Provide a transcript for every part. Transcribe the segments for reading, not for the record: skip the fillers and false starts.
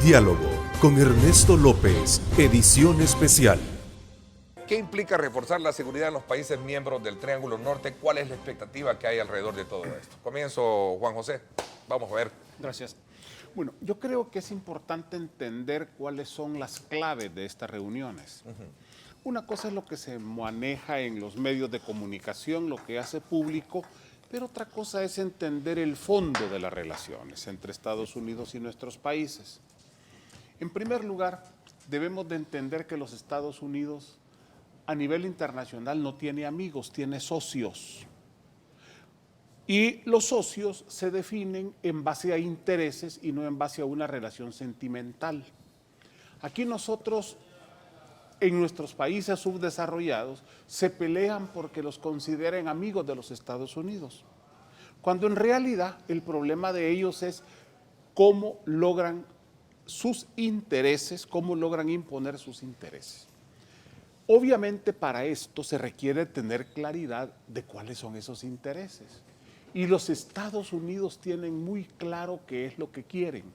Diálogo con Ernesto López, edición especial. ¿Qué implica reforzar la seguridad en los países miembros del Triángulo Norte? ¿Cuál es la expectativa que hay alrededor de todo esto? Comienzo, Juan José. Vamos a ver. Gracias. Bueno, yo creo que es importante entender cuáles son las claves de estas reuniones. Una cosa es lo que se maneja en los medios de comunicación, lo que hace público, pero otra cosa es entender el fondo de las relaciones entre Estados Unidos y nuestros países. En primer lugar, debemos de entender que los Estados Unidos a nivel internacional no tiene amigos, tiene socios. Y los socios se definen en base a intereses y no en base a una relación sentimental. Aquí nosotros, en nuestros países subdesarrollados, se pelean porque los consideren amigos de los Estados Unidos, cuando en realidad el problema de ellos es cómo logran sus intereses, cómo logran imponer sus intereses. Obviamente para esto se requiere tener claridad de cuáles son esos intereses. Y los Estados Unidos tienen muy claro qué es lo que quieren,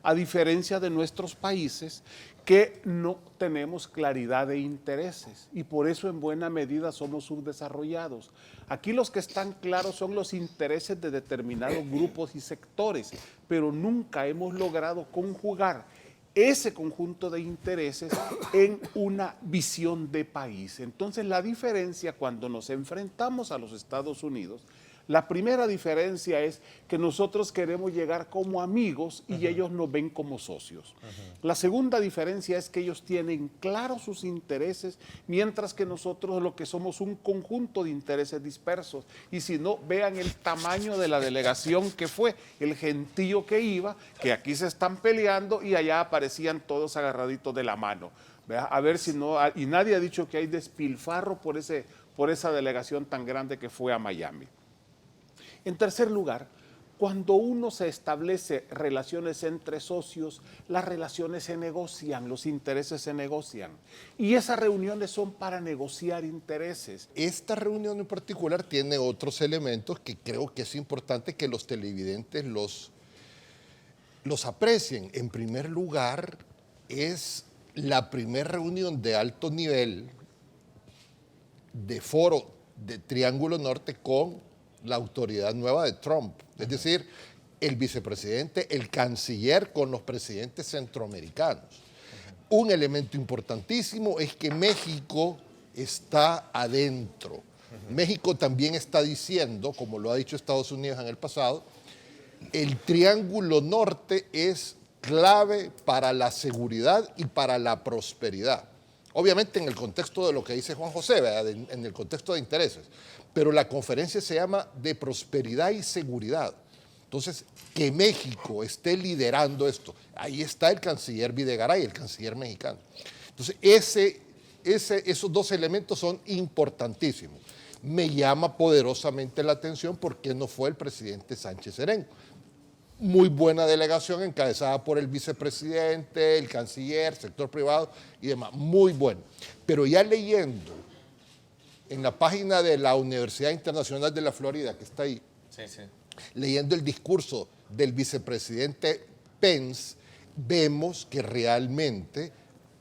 a diferencia de nuestros países que no tenemos claridad de intereses y por eso en buena medida somos subdesarrollados. Aquí los que están claros son los intereses de determinados grupos y sectores, pero nunca hemos logrado conjugar ese conjunto de intereses en una visión de país. Entonces la diferencia cuando nos enfrentamos a los Estados Unidos, la primera diferencia es que nosotros queremos llegar como amigos y ellos nos ven como socios. La segunda diferencia es que ellos tienen claros sus intereses, mientras que nosotros lo que somos un conjunto de intereses dispersos. Y si no, vean el tamaño de la delegación que fue, el gentío que iba, que aquí se están peleando y allá aparecían todos agarraditos de la mano. A ver si no, y nadie ha dicho que hay despilfarro por esa delegación tan grande que fue a Miami. En tercer lugar, cuando uno se establece relaciones entre socios, las relaciones se negocian, los intereses se negocian. Y esas reuniones son para negociar intereses. Esta reunión en particular tiene otros elementos que creo que es importante que los televidentes los aprecien. En primer lugar, es la primera reunión de alto nivel de foro de Triángulo Norte con la autoridad nueva de Trump, es decir, el vicepresidente, el canciller con los presidentes centroamericanos. Un elemento importantísimo es que México está adentro. México también está diciendo, como lo ha dicho Estados Unidos en el pasado, el Triángulo Norte es clave para la seguridad y para la prosperidad. Obviamente en el contexto de lo que dice Juan José, ¿verdad? En el contexto de intereses, pero la conferencia se llama de prosperidad y seguridad. Entonces, que México esté liderando esto, ahí está el canciller Videgaray, el canciller mexicano. Entonces, esos dos elementos son importantísimos. Me llama poderosamente la atención porque no fue el presidente Sánchez Serén. Muy buena delegación encabezada por el vicepresidente, el canciller, sector privado y demás. Muy bueno. Pero ya leyendo en la página de la Universidad Internacional de la Florida, que está ahí, leyendo el discurso del vicepresidente Pence, vemos que realmente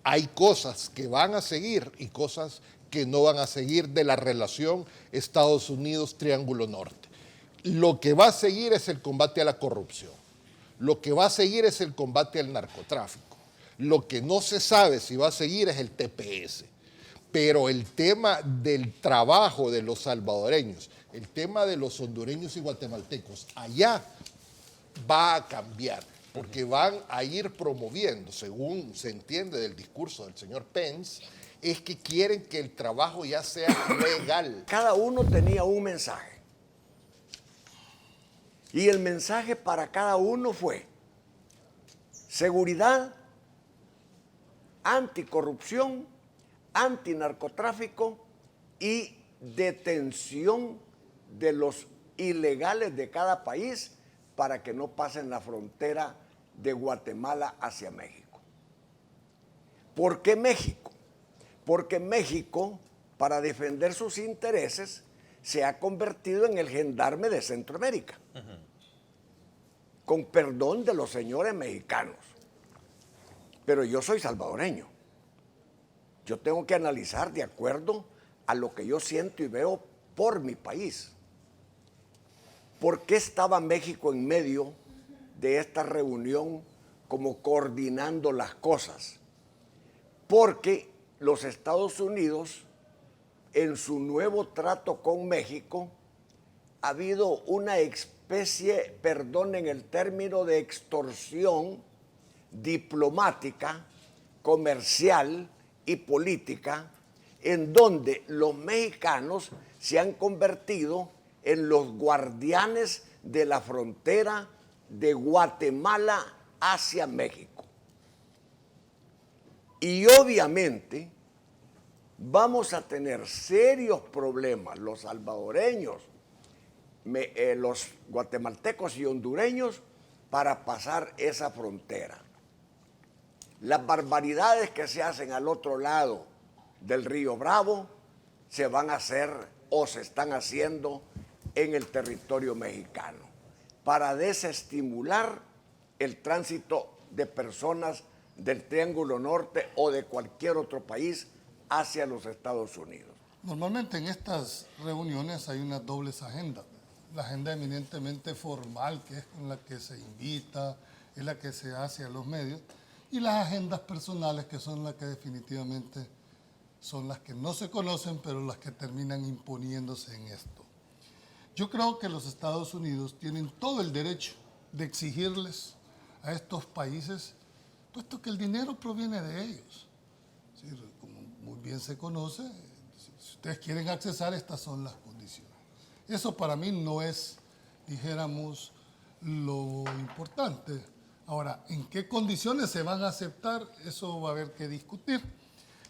hay cosas que van a seguir y cosas que no van a seguir de la relación Estados Unidos-Triángulo Norte. Lo que va a seguir es el combate a la corrupción. Lo que va a seguir es el combate al narcotráfico. Lo que no se sabe si va a seguir es el TPS. Pero el tema del trabajo de los salvadoreños, el tema de los hondureños y guatemaltecos, allá va a cambiar, porque van a ir promoviendo, según se entiende del discurso del señor Pence, es que quieren que el trabajo ya sea legal. Cada uno tenía un mensaje. Y el mensaje para cada uno fue seguridad, anticorrupción, antinarcotráfico y detención de los ilegales de cada país para que no pasen la frontera de Guatemala hacia México. ¿Por qué México? Porque México, para defender sus intereses, se ha convertido en el gendarme de Centroamérica. Con perdón de los señores mexicanos. pero yo soy salvadoreño. Yo tengo que analizar de acuerdo a lo que yo siento y veo por mi país. ¿Por qué estaba México en medio de esta reunión como coordinando las cosas? Porque los Estados Unidos, en su nuevo trato con México, ha habido una especie, perdonen el término, de extorsión diplomática, comercial y política, en donde los mexicanos se han convertido en los guardianes de la frontera de Guatemala hacia México. Y obviamente vamos a tener serios problemas los salvadoreños, los guatemaltecos y hondureños para pasar esa frontera. Las barbaridades que se hacen al otro lado del río Bravo se van a hacer o se están haciendo en el territorio mexicano para desestimular el tránsito de personas del Triángulo Norte o de cualquier otro país hacia los Estados Unidos. Normalmente en estas reuniones hay unas dobles agendas. La agenda eminentemente formal, que es con la que se invita, es la que se hace a los medios, y las agendas personales, que son las que definitivamente son las que no se conocen, pero las que terminan imponiéndose en esto. Yo creo que los Estados Unidos tienen todo el derecho de exigirles a estos países, puesto que el dinero proviene de ellos. Sí, como muy bien se conoce, si ustedes quieren accesar, estas son las condiciones. Eso para mí no es, dijéramos, lo importante. Ahora, ¿en qué condiciones se van a aceptar? Eso va a haber que discutir.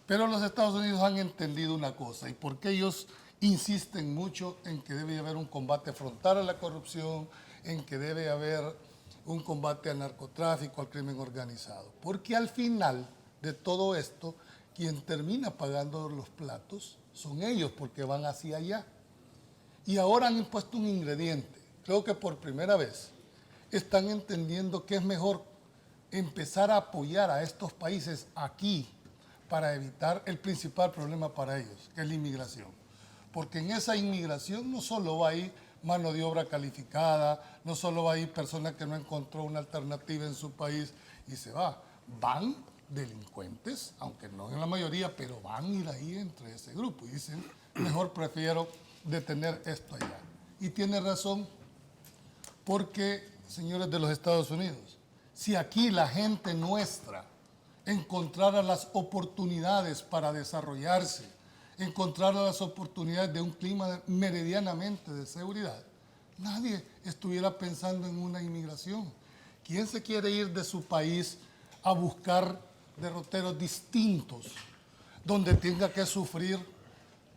Pero los Estados Unidos han entendido una cosa, y porque ellos insisten mucho en que debe haber un combate frontal a la corrupción, en que debe haber un combate al narcotráfico, al crimen organizado. Porque al final de todo esto, quien termina pagando los platos son ellos, porque van hacia allá. Y ahora han impuesto un ingrediente. Creo que por primera vez están entendiendo que es mejor empezar a apoyar a estos países aquí para evitar el principal problema para ellos, que es la inmigración. Porque en esa inmigración no solo va a ir mano de obra calificada, no solo va a ir personas que no encontró una alternativa en su país y se va. Van delincuentes, aunque no en la mayoría, pero van a ir ahí entre ese grupo. Y dicen, mejor prefiero detener esto allá. Y tiene razón, porque, señores de los Estados Unidos, si aquí la gente nuestra encontrara las oportunidades para desarrollarse, encontrara las oportunidades de un clima meridianamente de seguridad, nadie estuviera pensando en una inmigración. ¿Quién se quiere ir de su país a buscar derroteros distintos, donde tenga que sufrir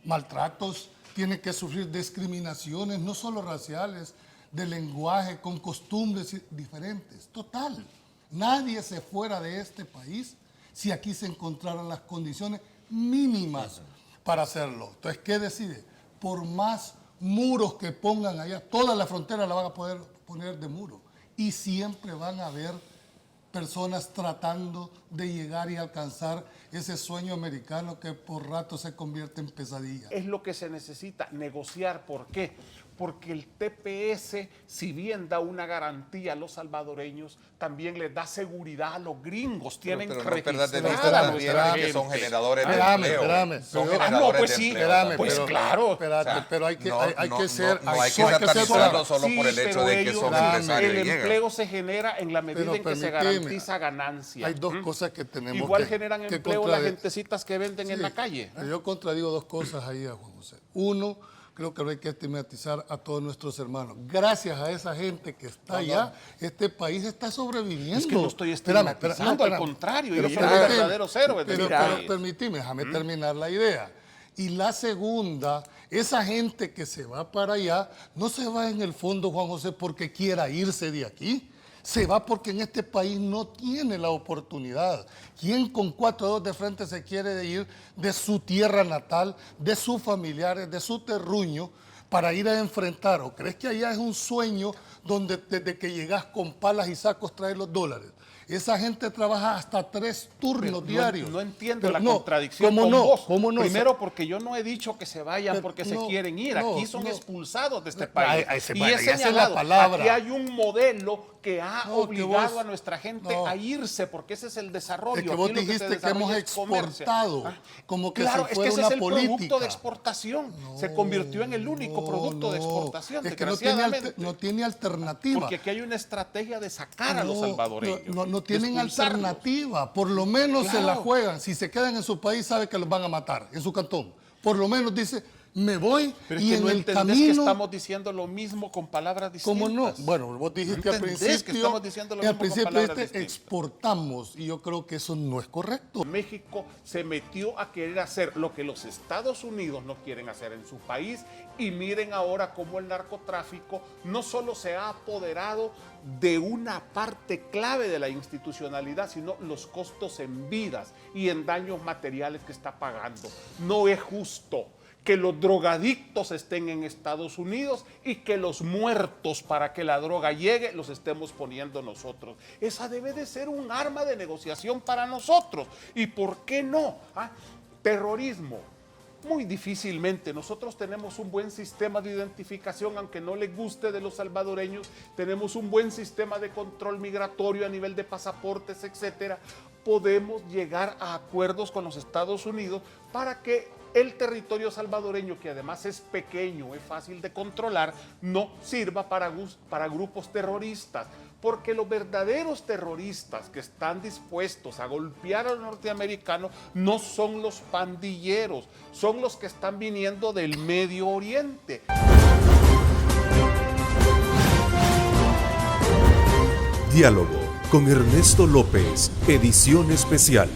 maltratos, tiene que sufrir discriminaciones, no solo raciales, de lenguaje, con costumbres diferentes? Total, nadie se fuera de este país si aquí se encontraran las condiciones mínimas para hacerlo. Entonces, ¿qué decide? Por más muros que pongan allá, toda la frontera la van a poder poner de muro. Y siempre van a haber personas tratando de llegar y alcanzar ese sueño americano que por rato se convierte en pesadilla. Es lo que se necesita, negociar. ¿Por qué? Porque el TPS, si bien da una garantía a los salvadoreños, también les da seguridad a los gringos. Tienen pero no perdas de registrada vista nuestra también que son gente. generadores de Espérame, empleo. espérame. Son Pero- generadores pues de sí, empleo. Espérame, pues pero, claro. espérate, O sea, pero hay que ser... no hay que hay satanizarlo solo Sí, por el hecho pero de que ellos- son Espérame. empresarios y El llegan. empleo se genera en la medida Pero en que se permíteme, garantiza ganancia. Hay dos cosas que tenemos Igual que generan que empleo las contrade- gentecitas que venden en Sí, la calle. pero yo contradigo dos cosas ahí a Juan José. Uno, creo que no hay que estigmatizar a todos nuestros hermanos. Gracias a esa gente que está allá, este país está sobreviviendo. Es que no estoy Espérame, estigmatizando, al contrario, ellos son permíteme, verdaderos héroes de pero, mi pero país. permíteme, déjame terminar la idea. Y la segunda, esa gente que se va para allá, no se va en el fondo, Juan José, porque quiera irse de aquí. Se va porque en este país no tiene la oportunidad. ¿Quién con 4 dedos de frente se quiere ir de su tierra natal, de sus familiares, de su terruño, para ir a enfrentar? ¿O crees que allá es un sueño donde desde que llegas con palas y sacos traes los dólares? Esa gente trabaja hasta 3 turnos diarios. No entiendo Pero la no, contradicción ¿cómo con no? vos. ¿Cómo no? Primero, porque yo no he dicho que se vayan Pero porque no, se quieren ir. no, Aquí son no. expulsados de este país. Ahí se Y va, he esa es la señalado, palabra. aquí hay un modelo que ha No, que obligado vos- a nuestra gente no. a irse, porque ese es el desarrollo. Es que Aquí vos lo se dijiste que desarrolla hemos es comercio. exportado, como que claro, si es que fuera ese una es el producto política. de exportación. Se convirtió en el único producto de exportación, Es que no tiene, desgraciadamente. no tiene alternativa. Porque aquí hay una estrategia de sacar a los salvadoreños. No tienen de expulsarlos. alternativa. Por lo menos se la Claro. juegan. Si se quedan en su país, sabe que los van a matar, en su cantón. Por lo menos dice, me voy Pero es y que en no el entendés camino... que estamos diciendo lo mismo con palabras distintas. ¿Cómo no? Bueno, vos dijiste ¿No al entendés principio, que estamos diciendo lo al mismo con principio palabras dijiste distintas? exportamos y yo creo que eso no es correcto. México se metió a querer hacer lo que los Estados Unidos no quieren hacer en su país y miren ahora cómo el narcotráfico no solo se ha apoderado de una parte clave de la institucionalidad, sino los costos en vidas y en daños materiales que está pagando. No es justo que los drogadictos estén en Estados Unidos y que los muertos para que la droga llegue los estemos poniendo nosotros. Esa debe de ser un arma de negociación para nosotros. ¿Y por qué no? Terrorismo. Muy difícilmente. Nosotros tenemos un buen sistema de identificación, aunque no le guste de los salvadoreños. Tenemos un buen sistema de control migratorio a nivel de pasaportes, etcétera. Podemos llegar a acuerdos con los Estados Unidos para que el territorio salvadoreño, que además es pequeño, es fácil de controlar, no sirva para grupos terroristas. Porque los verdaderos terroristas que están dispuestos a golpear a los norteamericanos no son los pandilleros, son los que están viniendo del Medio Oriente. Diálogo con Ernesto López, edición especial.